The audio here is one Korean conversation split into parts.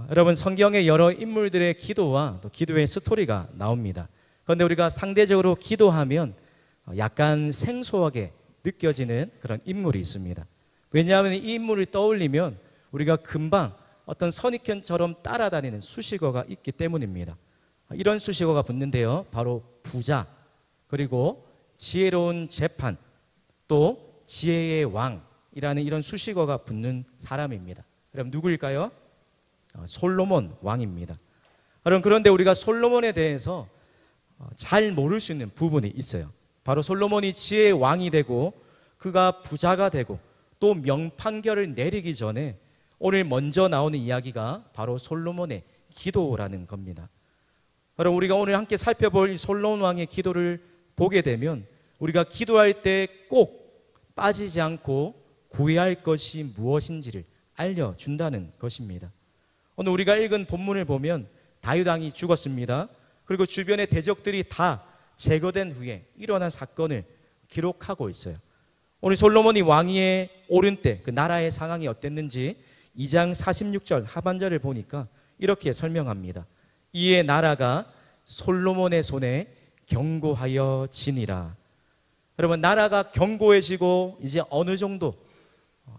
여러분, 성경의 여러 인물들의 기도와 또 기도의 스토리가 나옵니다. 그런데 우리가 상대적으로 기도하면 약간 생소하게 느껴지는 그런 인물이 있습니다. 왜냐하면 이 인물을 떠올리면 우리가 금방 어떤 선입견처럼 따라다니는 수식어가 있기 때문입니다. 이런 수식어가 붙는데요, 바로 부자, 그리고 지혜로운 재판, 또 지혜의 왕이라는 이런 수식어가 붙는 사람입니다. 그럼 누구일까요? 솔로몬 왕입니다. 그런데 우리가 솔로몬에 대해서 잘 모를 수 있는 부분이 있어요. 바로 솔로몬이 지혜의 왕이 되고 그가 부자가 되고 또 명판결을 내리기 전에 오늘 먼저 나오는 이야기가 바로 솔로몬의 기도라는 겁니다. 그럼 우리가 오늘 함께 살펴볼 이 솔로몬 왕의 기도를 보게 되면 우리가 기도할 때 꼭 빠지지 않고 구해야 할 것이 무엇인지를 알려준다는 것입니다. 오늘 우리가 읽은 본문을 보면 다윗 왕이 죽었습니다. 그리고 주변의 대적들이 다 제거된 후에 일어난 사건을 기록하고 있어요. 오늘 솔로몬이 왕위에 오른 때 그 나라의 상황이 어땠는지 2장 46절 하반절을 보니까 이렇게 설명합니다. 이에 나라가 솔로몬의 손에 견고하여 지니라. 여러분, 나라가 견고해지고 이제 어느 정도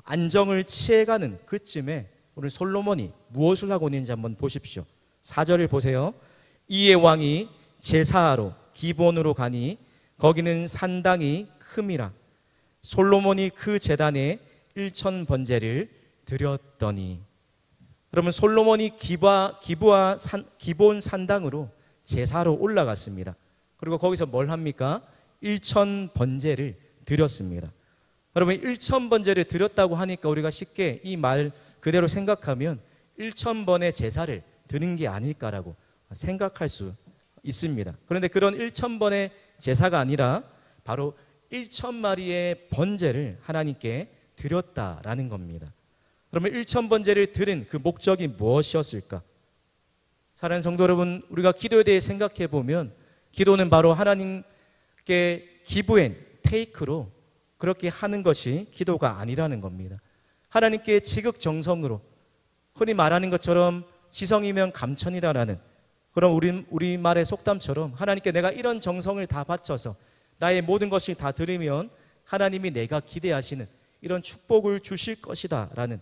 안정을 취해가는 그쯤에 오늘 솔로몬이 무엇을 하고 있는지 한번 보십시오. 4절을 보세요. 이에 왕이 제사하러 기브온으로 가니 거기는 산당이 큼이라. 솔로몬이 그 제단에 1천 번제를 드렸더니. 그러면 솔로몬이 기브온 산당으로 제사로 올라갔습니다. 그리고 거기서 뭘 합니까? 1천 번제를 드렸습니다. 여러분, 1천 번제를 드렸다고 하니까 우리가 쉽게 이 말 그대로 생각하면 1천 번의 제사를 드린 게 아닐까라고 생각할 수 있습니다. 그런데 그런 1천 번의 제사가 아니라 바로 1천 마리의 번제를 하나님께 드렸다라는 겁니다. 그러면 1천 번제를 드린 그 목적이 무엇이었을까? 사랑하는 성도 여러분, 우리가 기도에 대해 생각해 보면 기도는 바로 하나님께 기브 앤 테이크로 그렇게 하는 것이 기도가 아니라는 겁니다. 하나님께 지극정성으로, 흔히 말하는 것처럼 지성이면 감천이다라는 그런 우리말의 속담처럼 하나님께 내가 이런 정성을 다 바쳐서 나의 모든 것을 다 드리면 하나님이 내가 기대하시는 이런 축복을 주실 것이다 라는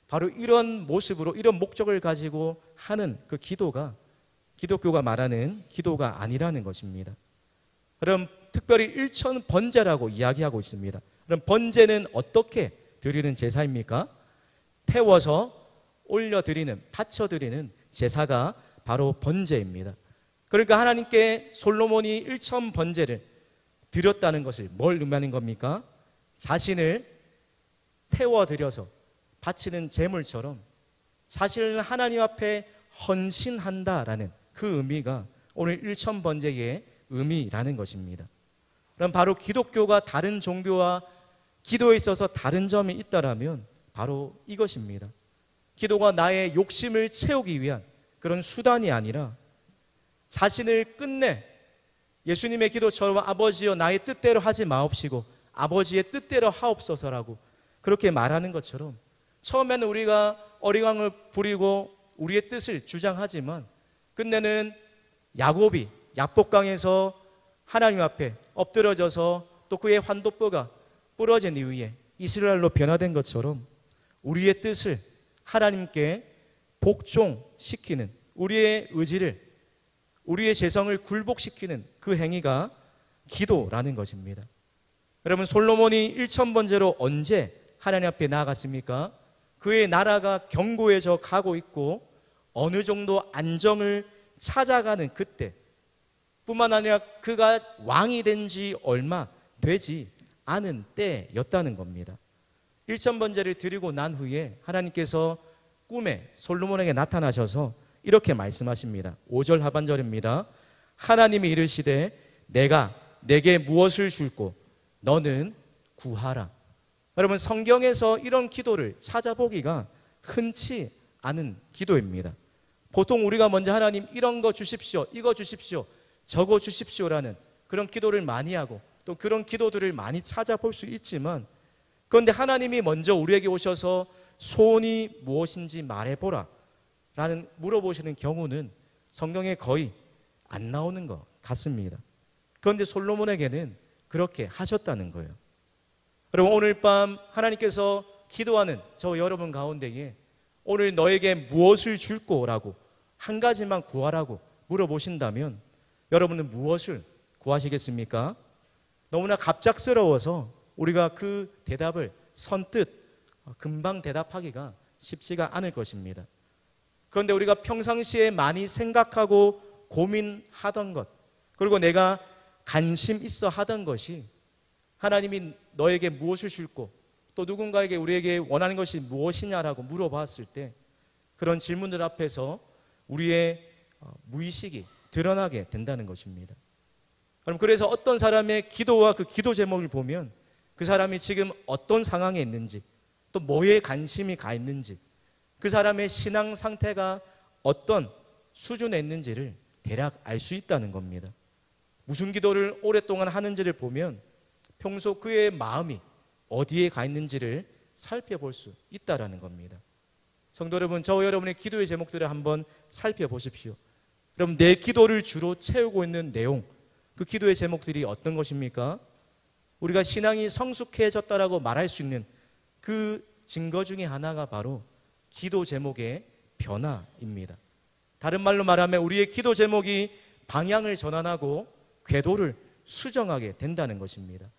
바로 이런 모습으로 이런 목적을 가지고 하는 그 기도가 기독교가 말하는 기도가 아니라는 것입니다. 그럼 특별히 1천 번제라고 이야기하고 있습니다. 그럼 번제는 어떻게 드리는 제사입니까? 태워서 올려드리는, 바쳐드리는 제사가 바로 번제입니다. 그러니까 하나님께 솔로몬이 1천 번제를 드렸다는 것을 뭘 의미하는 겁니까? 자신을 태워드려서 바치는 제물처럼 자신을 하나님 앞에 헌신한다라는 그 의미가 오늘 1천 번제의 의미라는 것입니다. 그럼 바로 기독교가 다른 종교와 기도에 있어서 다른 점이 있다라면 바로 이것입니다. 기도가 나의 욕심을 채우기 위한 그런 수단이 아니라 자신을 끝내 예수님의 기도처럼 아버지여 나의 뜻대로 하지 마옵시고 아버지의 뜻대로 하옵소서라고 그렇게 말하는 것처럼 처음에는 우리가 어리광을 부리고 우리의 뜻을 주장하지만 끝내는 야곱이 야복강에서 하나님 앞에 엎드러져서 또 그의 환도뼈가 부러진 이후에 이스라엘로 변화된 것처럼 우리의 뜻을 하나님께 복종시키는 우리의 의지를 우리의 재성을 굴복시키는 그 행위가 기도라는 것입니다. 여러분, 솔로몬이 1천 번제로 언제 하나님 앞에 나아갔습니까? 그의 나라가 견고해져 가고 있고 어느 정도 안정을 찾아가는 그때 뿐만 아니라 그가 왕이 된 지 얼마 되지 않은 때였다는 겁니다. 1천 번제를 드리고 난 후에 하나님께서 꿈에 솔로몬에게 나타나셔서 이렇게 말씀하십니다. 5절 하반절입니다. 하나님이 이르시되 내가 내게 무엇을 줄고 너는 구하라. 여러분, 성경에서 이런 기도를 찾아보기가 흔치 않은 기도입니다. 보통 우리가 먼저 하나님 이런 거 주십시오, 이거 주십시오, 저거 주십시오라는 그런 기도를 많이 하고 또 그런 기도들을 많이 찾아볼 수 있지만 그런데 하나님이 먼저 우리에게 오셔서 소원이 무엇인지 말해보라 라는 물어보시는 경우는 성경에 거의 안 나오는 것 같습니다. 그런데 솔로몬에게는 그렇게 하셨다는 거예요. 여러분, 오늘 밤 하나님께서 기도하는 저 여러분 가운데에 오늘 너에게 무엇을 줄 거라고 한 가지만 구하라고 물어보신다면 여러분은 무엇을 구하시겠습니까? 너무나 갑작스러워서 우리가 그 대답을 선뜻 금방 대답하기가 쉽지가 않을 것입니다. 그런데 우리가 평상시에 많이 생각하고 고민하던 것, 그리고 내가 관심 있어 하던 것이 하나님이 너에게 무엇을 줄고 또 누군가에게 우리에게 원하는 것이 무엇이냐라고 물어봤을 때 그런 질문들 앞에서 우리의 무의식이 드러나게 된다는 것입니다. 그럼 그래서 어떤 사람의 기도와 그 기도 제목을 보면 그 사람이 지금 어떤 상황에 있는지 또 뭐에 관심이 가 있는지 그 사람의 신앙 상태가 어떤 수준에 있는지를 대략 알 수 있다는 겁니다. 무슨 기도를 오랫동안 하는지를 보면 평소 그의 마음이 어디에 가 있는지를 살펴볼 수 있다는 겁니다. 성도 여러분, 저와 여러분의 기도의 제목들을 한번 살펴보십시오. 그럼 내 기도를 주로 채우고 있는 내용, 그 기도의 제목들이 어떤 것입니까? 우리가 신앙이 성숙해졌다라고 말할 수 있는 그 증거 중에 하나가 바로 기도 제목의 변화입니다. 다른 말로 말하면 우리의 기도 제목이 방향을 전환하고 궤도를 수정하게 된다는 것입니다.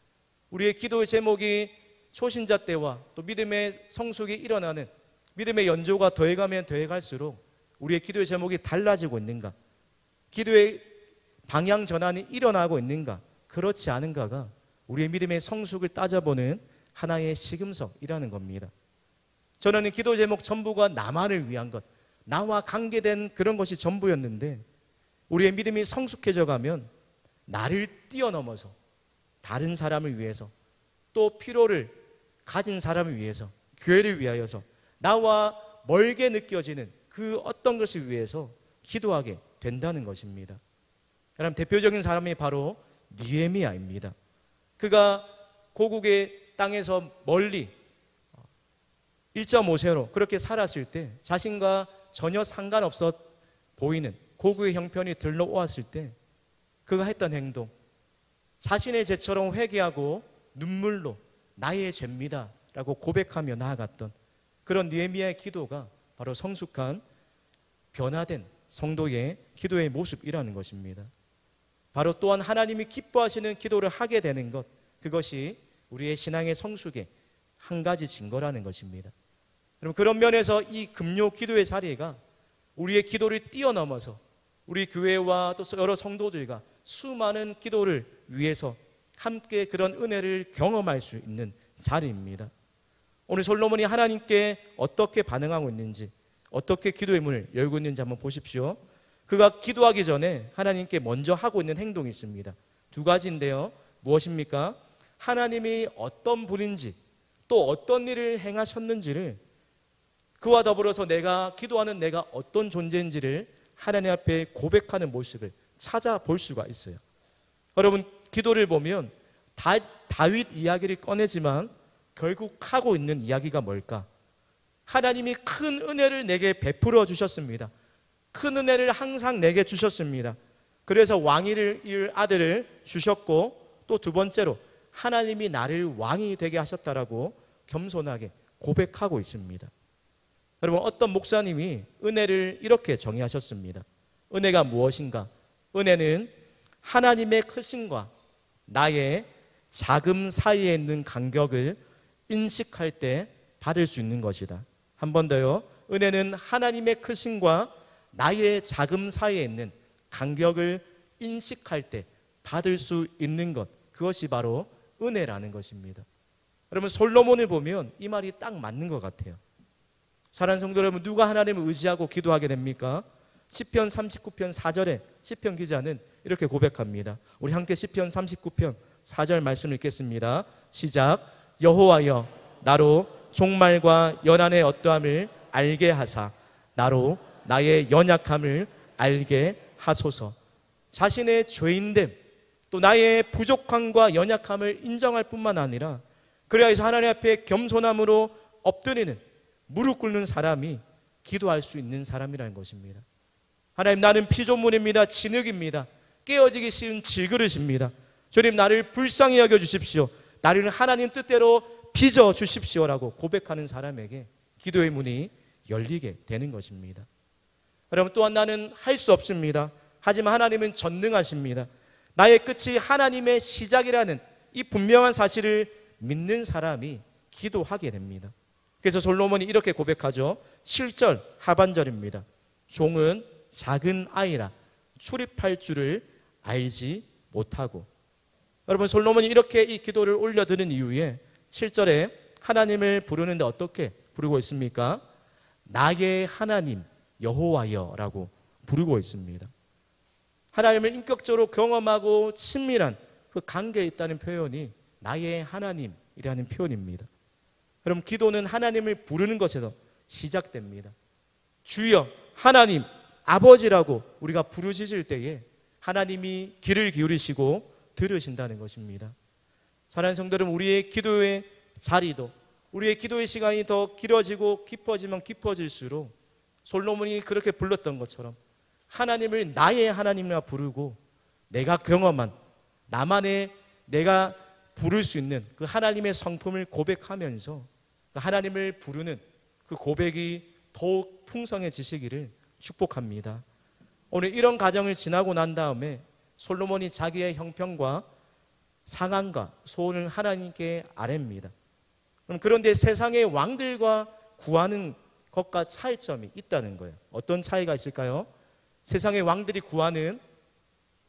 우리의 기도의 제목이 초신자 때와 또 믿음의 성숙이 일어나는 믿음의 연조가 더해가면 더해갈수록 우리의 기도의 제목이 달라지고 있는가, 기도의 방향 전환이 일어나고 있는가, 그렇지 않은가가 우리의 믿음의 성숙을 따져보는 하나의 시금석이라는 겁니다. 저는 이 기도 제목 전부가 나만을 위한 것, 나와 관계된 그런 것이 전부였는데 우리의 믿음이 성숙해져 가면 나를 뛰어넘어서 다른 사람을 위해서 또 필요를 가진 사람을 위해서 교회를 위하여서 나와 멀게 느껴지는 그 어떤 것을 위해서 기도하게 된다는 것입니다. 여러분, 대표적인 사람이 바로 느헤미야입니다. 그가 고국의 땅에서 멀리 1.5세로 그렇게 살았을 때 자신과 전혀 상관없어 보이는 고국의 형편이 들러오았을 때 그가 했던 행동, 자신의 죄처럼 회개하고 눈물로 나의 죄입니다 라고 고백하며 나아갔던 그런 느헤미야의 기도가 바로 성숙한 변화된 성도의 기도의 모습이라는 것입니다. 바로 또한 하나님이 기뻐하시는 기도를 하게 되는 것, 그것이 우리의 신앙의 성숙의 한 가지 증거라는 것입니다. 여러분, 그런 면에서 이 금요 기도의 자리가 우리의 기도를 뛰어넘어서 우리 교회와 또 여러 성도들과 수많은 기도를 위해서 함께 그런 은혜를 경험할 수 있는 자리입니다. 오늘 솔로몬이 하나님께 어떻게 반응하고 있는지, 어떻게 기도의 문을 열고 있는지 한번 보십시오. 그가 기도하기 전에 하나님께 먼저 하고 있는 행동이 있습니다. 두 가지인데요. 무엇입니까? 하나님이 어떤 분인지 또 어떤 일을 행하셨는지를, 그와 더불어서 내가 기도하는 내가 어떤 존재인지를 하나님 앞에 고백하는 모습을 찾아볼 수가 있어요. 여러분, 기도를 보면 다윗 이야기를 꺼내지만 결국 하고 있는 이야기가 뭘까? 하나님이 큰 은혜를 내게 베풀어 주셨습니다. 큰 은혜를 항상 내게 주셨습니다. 그래서 왕위를 이을 아들을 주셨고, 또 두 번째로 하나님이 나를 왕이 되게 하셨다라고 겸손하게 고백하고 있습니다. 여러분, 어떤 목사님이 은혜를 이렇게 정의하셨습니다. 은혜가 무엇인가? 은혜는 하나님의 크심과 나의 자금 사이에 있는 간격을 인식할 때 받을 수 있는 것이다. 한 번 더요. 은혜는 하나님의 크심과 나의 자금 사이에 있는 간격을 인식할 때 받을 수 있는 것, 그것이 바로 은혜라는 것입니다. 여러분, 솔로몬을 보면 이 말이 딱 맞는 것 같아요. 사랑하는 성도 여러분, 누가 하나님을 의지하고 기도하게 됩니까? 시편 39편 4절에 시편 기자는 이렇게 고백합니다. 우리 함께 시편 39편 4절 말씀을 읽겠습니다. 시작. 여호와여, 나로 종말과 연한의 어떠함을 알게 하사 나로 나의 연약함을 알게 하소서. 자신의 죄인됨, 또 나의 부족함과 연약함을 인정할 뿐만 아니라 그래야 해서 하나님 앞에 겸손함으로 엎드리는, 무릎 꿇는 사람이 기도할 수 있는 사람이라는 것입니다. 하나님, 나는 피조물입니다. 진흙입니다. 깨어지기 쉬운 질그릇입니다. 주님, 나를 불쌍히 여겨주십시오. 나를 하나님 뜻대로 빚어주십시오라고 고백하는 사람에게 기도의 문이 열리게 되는 것입니다. 여러분, 또한 나는 할 수 없습니다. 하지만 하나님은 전능하십니다. 나의 끝이 하나님의 시작이라는 이 분명한 사실을 믿는 사람이 기도하게 됩니다. 그래서 솔로몬이 이렇게 고백하죠. 7절 하반절입니다. 종은 작은 아이라 출입할 줄을 알지 못하고. 여러분, 솔로몬이 이렇게 이 기도를 올려드는 이후에 7절에 하나님을 부르는데 어떻게 부르고 있습니까? 나의 하나님 여호와여라고 부르고 있습니다. 하나님을 인격적으로 경험하고 친밀한 그 관계에 있다는 표현이 나의 하나님이라는 표현입니다. 여러분, 기도는 하나님을 부르는 것에서 시작됩니다. 주여, 하나님, 아버지라고 우리가 부르짖을 때에 하나님이 귀를 기울이시고 들으신다는 것입니다. 사랑하는 성도 여러분, 우리의 기도의 자리도, 우리의 기도의 시간이 더 길어지고 깊어지면 깊어질수록 솔로몬이 그렇게 불렀던 것처럼 하나님을 나의 하나님이라 부르고 내가 경험한 나만의 내가 부를 수 있는 그 하나님의 성품을 고백하면서 하나님을 부르는 그 고백이 더욱 풍성해지시기를 축복합니다. 오늘 이런 과정을 지나고 난 다음에 솔로몬이 자기의 형편과 상황과 소원을 하나님께 아뢰입니다. 그런데 세상의 왕들과 구하는 것과 차이점이 있다는 거예요. 어떤 차이가 있을까요? 세상의 왕들이 구하는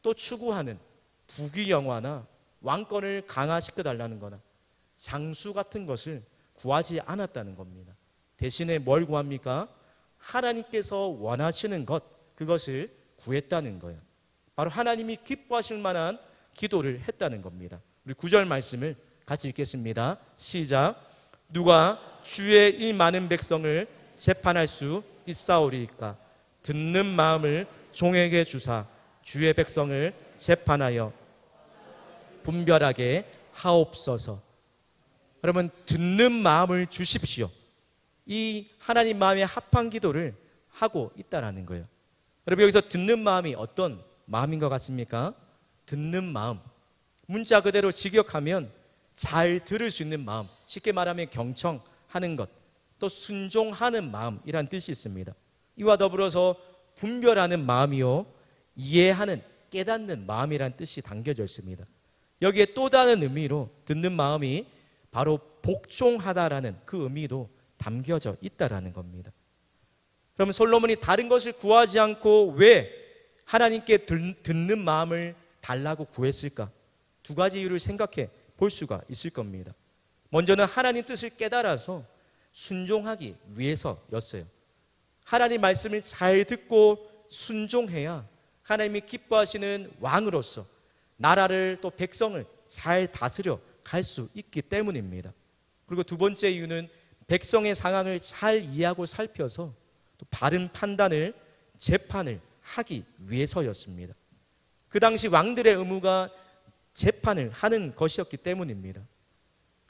또 추구하는 부귀영화나 왕권을 강화시켜달라는 거나 장수 같은 것을 구하지 않았다는 겁니다. 대신에 뭘 구합니까? 하나님께서 원하시는 것, 그것을 구했다는 거예요. 바로 하나님이 기뻐하실 만한 기도를 했다는 겁니다. 우리 9절 말씀을 같이 읽겠습니다. 시작. 누가 주의 이 많은 백성을 재판할 수 있사오리이까? 듣는 마음을 종에게 주사 주의 백성을 재판하여 분별하게 하옵소서. 여러분, 듣는 마음을 주십시오. 이 하나님 마음에 합한 기도를 하고 있다라는 거예요. 여러분, 여기서 듣는 마음이 어떤 마음인 것 같습니까? 듣는 마음, 문자 그대로 직역하면 잘 들을 수 있는 마음, 쉽게 말하면 경청하는 것, 또 순종하는 마음이란 뜻이 있습니다. 이와 더불어서 분별하는 마음이요, 이해하는, 깨닫는 마음이란 뜻이 담겨져 있습니다. 여기에 또 다른 의미로 듣는 마음이 바로 복종하다라는 그 의미도 담겨져 있다라는 겁니다. 그러면 솔로몬이 다른 것을 구하지 않고 왜 하나님께 듣는 마음을 달라고 구했을까? 두 가지 이유를 생각해 볼 수가 있을 겁니다. 먼저는 하나님 뜻을 깨달아서 순종하기 위해서였어요. 하나님 말씀을 잘 듣고 순종해야 하나님이 기뻐하시는 왕으로서 나라를 또 백성을 잘 다스려 갈 수 있기 때문입니다. 그리고 두 번째 이유는 백성의 상황을 잘 이해하고 살펴서 또 바른 판단을, 재판을 하기 위해서였습니다. 그 당시 왕들의 의무가 재판을 하는 것이었기 때문입니다.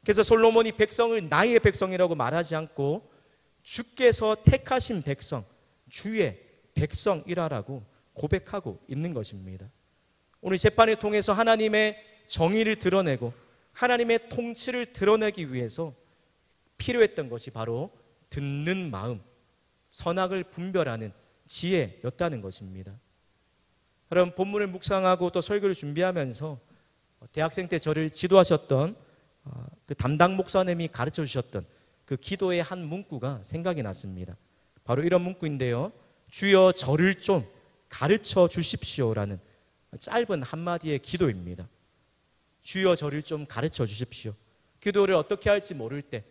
그래서 솔로몬이 백성을 나의 백성이라고 말하지 않고 주께서 택하신 백성, 주의 백성이라고 고백하고 있는 것입니다. 오늘 재판을 통해서 하나님의 정의를 드러내고 하나님의 통치를 드러내기 위해서 필요했던 것이 바로 듣는 마음, 선악을 분별하는 지혜였다는 것입니다. 여러분, 본문을 묵상하고 또 설교를 준비하면서 대학생 때 저를 지도하셨던 그 담당 목사님이 가르쳐 주셨던 그 기도의 한 문구가 생각이 났습니다. 바로 이런 문구인데요. 주여 저를 좀 가르쳐 주십시오라는 짧은 한마디의 기도입니다. 주여 저를 좀 가르쳐 주십시오. 기도를 어떻게 할지 모를 때,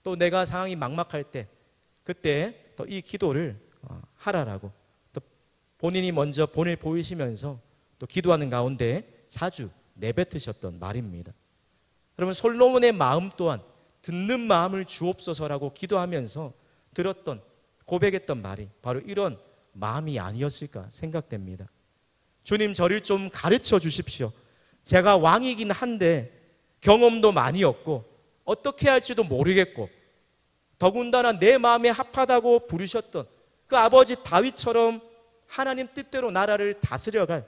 또 내가 상황이 막막할 때, 그때 또 이 기도를 하라라고 또 본인이 먼저 본을 보이시면서 또 기도하는 가운데 자주 내뱉으셨던 말입니다. 여러분, 솔로몬의 마음 또한 듣는 마음을 주옵소서라고 기도하면서 들었던, 고백했던 말이 바로 이런 마음이 아니었을까 생각됩니다. 주님, 저를 좀 가르쳐 주십시오. 제가 왕이긴 한데 경험도 많이 없고 어떻게 할지도 모르겠고 더군다나 내 마음에 합하다고 부르셨던 그 아버지 다윗처럼 하나님 뜻대로 나라를 다스려갈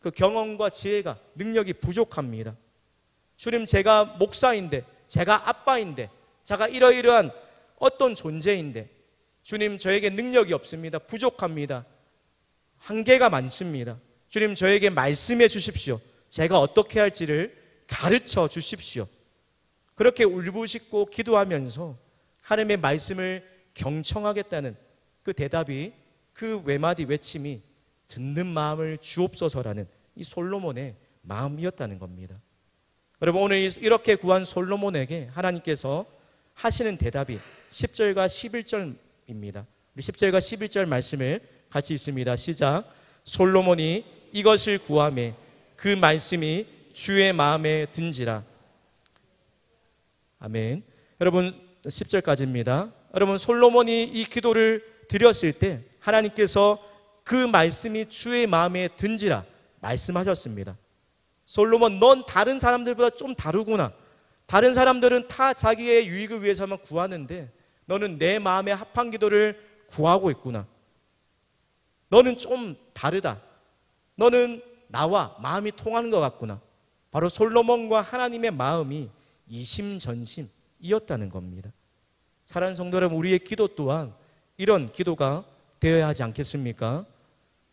그 경험과 지혜가, 능력이 부족합니다. 주님, 제가 목사인데, 제가 아빠인데, 제가 이러이러한 어떤 존재인데 주님, 저에게 능력이 없습니다. 부족합니다. 한계가 많습니다. 주님, 저에게 말씀해 주십시오. 제가 어떻게 할지를 가르쳐 주십시오. 그렇게 울부짖고 기도하면서 하나님의 말씀을 경청하겠다는 그 대답이, 그 외마디 외침이 듣는 마음을 주옵소서라는 이 솔로몬의 마음이었다는 겁니다. 여러분, 오늘 이렇게 구한 솔로몬에게 하나님께서 하시는 대답이 10절과 11절입니다. 우리 10절과 11절 말씀을 같이 읽습니다. 시작. 솔로몬이 이것을 구하매 그 말씀이 주의 마음에 든지라. 아멘. 여러분, 10절까지입니다. 여러분, 솔로몬이 이 기도를 드렸을 때 하나님께서 그 말씀이 주의 마음에 든지라 말씀하셨습니다. 솔로몬, 넌 다른 사람들보다 좀 다르구나. 다른 사람들은 다 자기의 유익을 위해서만 구하는데 너는 내 마음에 합한 기도를 구하고 있구나. 너는 좀 다르다. 너는 나와 마음이 통하는 것 같구나. 바로 솔로몬과 하나님의 마음이 이심전심이었다는 겁니다. 사랑하는 성도 여러분, 우리의 기도 또한 이런 기도가 되어야 하지 않겠습니까?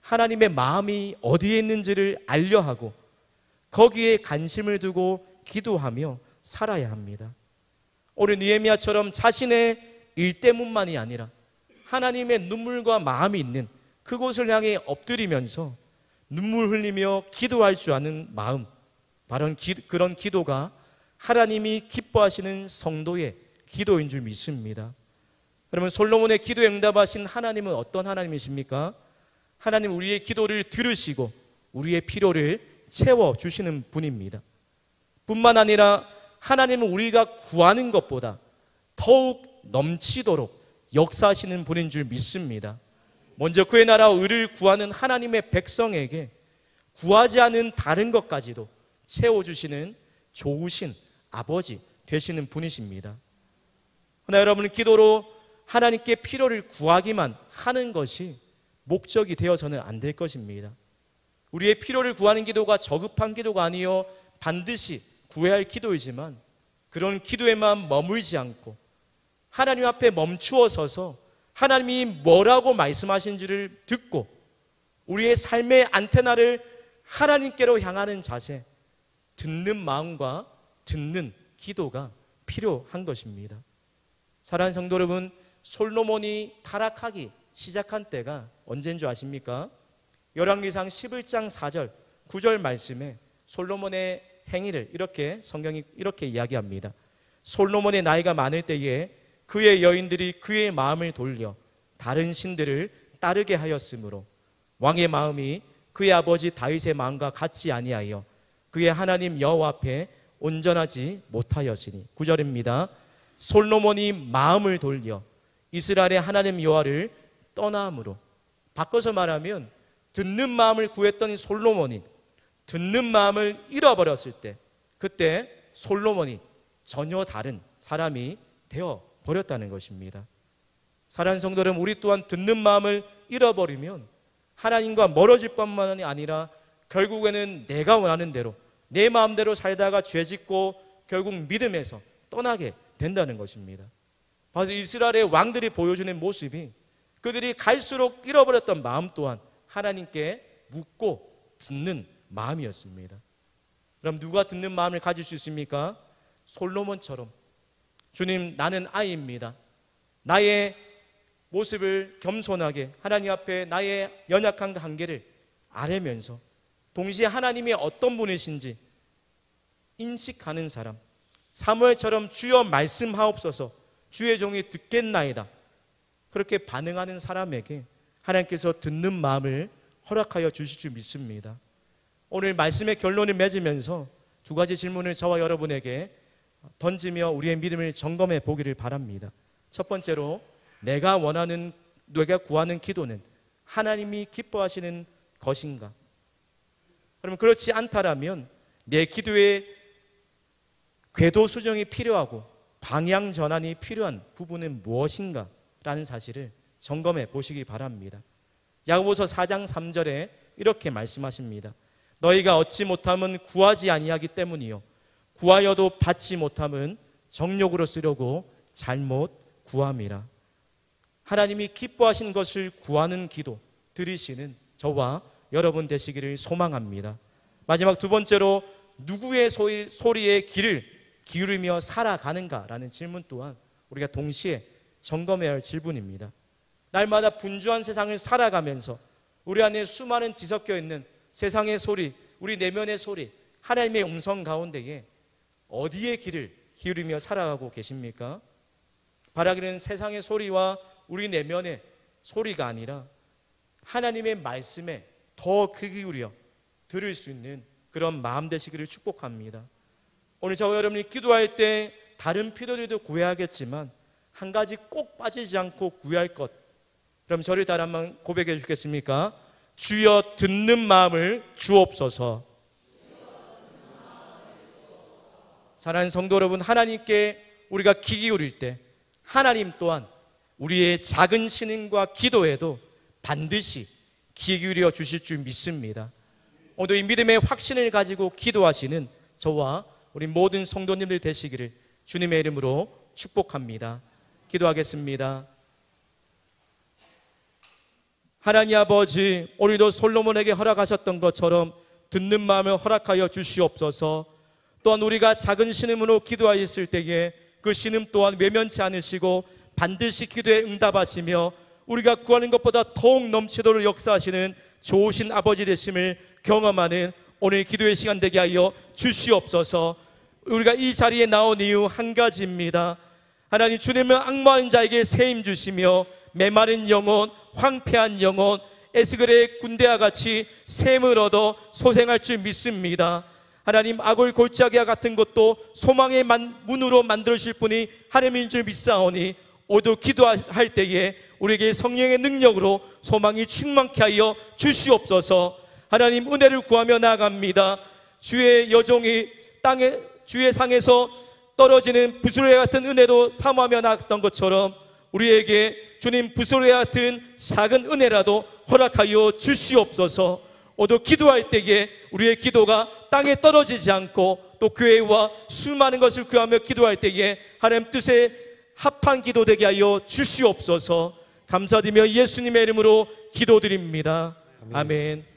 하나님의 마음이 어디에 있는지를 알려 하고 거기에 관심을 두고 기도하며 살아야 합니다. 오늘 느헤미야처럼 자신의 일 때문만이 아니라 하나님의 눈물과 마음이 있는 그곳을 향해 엎드리면서 눈물 흘리며 기도할 줄 아는 마음, 바로 그런 기도가 하나님이 기뻐하시는 성도의 기도인 줄 믿습니다. 여러분, 솔로몬의 기도에 응답하신 하나님은 어떤 하나님이십니까? 하나님, 우리의 기도를 들으시고 우리의 필요를 채워주시는 분입니다. 뿐만 아니라 하나님은 우리가 구하는 것보다 더욱 넘치도록 역사하시는 분인 줄 믿습니다. 먼저 그의 나라와 의를 구하는 하나님의 백성에게 구하지 않은 다른 것까지도 채워주시는 좋으신 아버지 되시는 분이십니다. 그러나 여러분, 기도로 하나님께 필요를 구하기만 하는 것이 목적이 되어서는 안 될 것입니다. 우리의 필요를 구하는 기도가 저급한 기도가 아니요 반드시 구해야 할 기도이지만 그런 기도에만 머물지 않고 하나님 앞에 멈추어 서서 하나님이 뭐라고 말씀하신지를 듣고 우리의 삶의 안테나를 하나님께로 향하는 자세, 듣는 마음과 듣는 기도가 필요한 것입니다. 사랑하는 성도 여러분, 솔로몬이 타락하기 시작한 때가 언제인 줄 아십니까? 열왕기상 11장 4절 9절 말씀에 솔로몬의 행위를 성경이 이렇게 이야기합니다. 솔로몬의 나이가 많을 때에 그의 여인들이 그의 마음을 돌려 다른 신들을 따르게 하였으므로 왕의 마음이 그의 아버지 다윗의 마음과 같지 아니하여 그의 하나님 여호와 앞에 온전하지 못하였으니. 9절입니다. 솔로몬이 마음을 돌려 이스라엘의 하나님 여호와를 떠나므로. 바꿔서 말하면 듣는 마음을 구했던 이 솔로몬이 듣는 마음을 잃어버렸을 때, 그때 솔로몬이 전혀 다른 사람이 되어 버렸다는 것입니다. 사랑하는 성도 여러분, 우리 또한 듣는 마음을 잃어버리면 하나님과 멀어질 뿐만이 아니라 결국에는 내가 원하는 대로 내 마음대로 살다가 죄짓고 결국 믿음에서 떠나게 된다는 것입니다. 바로 이스라엘의 왕들이 보여주는 모습이 그들이 갈수록 잃어버렸던 마음 또한 하나님께 묻고 듣는 마음이었습니다. 그럼 누가 듣는 마음을 가질 수 있습니까? 솔로몬처럼 주님, 나는 아이입니다. 나의 모습을 겸손하게 하나님 앞에 나의 연약한 한계를 아뢰면서 동시에 하나님이 어떤 분이신지 인식하는 사람, 사무엘처럼 주여 말씀하옵소서, 주의 종이 듣겠나이다, 그렇게 반응하는 사람에게 하나님께서 듣는 마음을 허락하여 주실 줄 믿습니다. 오늘 말씀의 결론을 맺으면서 두 가지 질문을 저와 여러분에게 던지며 우리의 믿음을 점검해 보기를 바랍니다. 첫 번째로, 내가 구하는 기도는 하나님이 기뻐하시는 것인가? 그러면 그렇지 않다라면 내 기도에 궤도 수정이 필요하고 방향 전환이 필요한 부분은 무엇인가? 라는 사실을 점검해 보시기 바랍니다. 야고보서 4장 3절에 이렇게 말씀하십니다. 너희가 얻지 못함은 구하지 아니하기 때문이요 구하여도 받지 못함은 정욕으로 쓰려고 잘못 구함이라. 하나님이 기뻐하시는 것을 구하는 기도 들으시는 저와 여러분 되시기를 소망합니다. 마지막 두 번째로 누구의 소리에 귀를 기울이며 살아가는가라는 질문 또한 우리가 동시에 점검해야 할 질문입니다. 날마다 분주한 세상을 살아가면서 우리 안에 수많은 뒤섞여 있는 세상의 소리, 우리 내면의 소리, 하나님의 음성 가운데에 어디에 귀를 기울이며 살아가고 계십니까? 바라기는 세상의 소리와 우리 내면의 소리가 아니라 하나님의 말씀에 더 귀 기울여 들을 수 있는 그런 마음 되시기를 축복합니다. 오늘 저와 여러분이 기도할 때 다른 필요들도 구해야겠지만 한 가지 꼭 빠지지 않고 구할 것, 그럼 저를 따라 한번 고백해 주겠습니까? 주여 듣는 마음을 주옵소서. 사랑하는 성도 여러분, 하나님께 우리가 귀 기울일 때 하나님 또한 우리의 작은 신음과 기도에도 반드시 귀 기울여 주실 줄 믿습니다. 오늘 이 믿음의 확신을 가지고 기도하시는 저와 우리 모든 성도님들 되시기를 주님의 이름으로 축복합니다. 기도하겠습니다. 하나님 아버지, 오늘도 솔로몬에게 허락하셨던 것처럼 듣는 마음을 허락하여 주시옵소서. 또한 우리가 작은 신음으로 기도하였을 때에 그 신음 또한 외면치 않으시고 반드시 기도에 응답하시며 우리가 구하는 것보다 더욱 넘치도록 역사하시는 좋으신 아버지 되심을 경험하는 오늘 기도의 시간 되게 하여 주시옵소서. 우리가 이 자리에 나온 이유 한 가지입니다. 하나님, 주님은 악마하는 자에게 세임 주시며 메마른 영혼, 황폐한 영혼, 에스겔의 군대와 같이 셈을 얻어 소생할 줄 믿습니다. 하나님, 악을 골짜기와 같은 것도 소망의 문으로 만들어주실 분이 하나님인 줄 믿사오니 오늘도 기도할 때에 우리에게 성령의 능력으로 소망이 충만케 하여 주시옵소서. 하나님, 은혜를 구하며 나아갑니다. 주의 여종이 주의 상에서 떨어지는 부스레 같은 은혜도 사모하며 나았던 것처럼 우리에게 주님 부스레 같은 작은 은혜라도 허락하여 주시옵소서. 오늘 기도할 때에 우리의 기도가 땅에 떨어지지 않고 또 교회와 수많은 것을 구하며 기도할 때에 하나님 뜻에 합한 기도 되게 하여 주시옵소서. 감사드리며 예수님의 이름으로 기도드립니다. 아멘.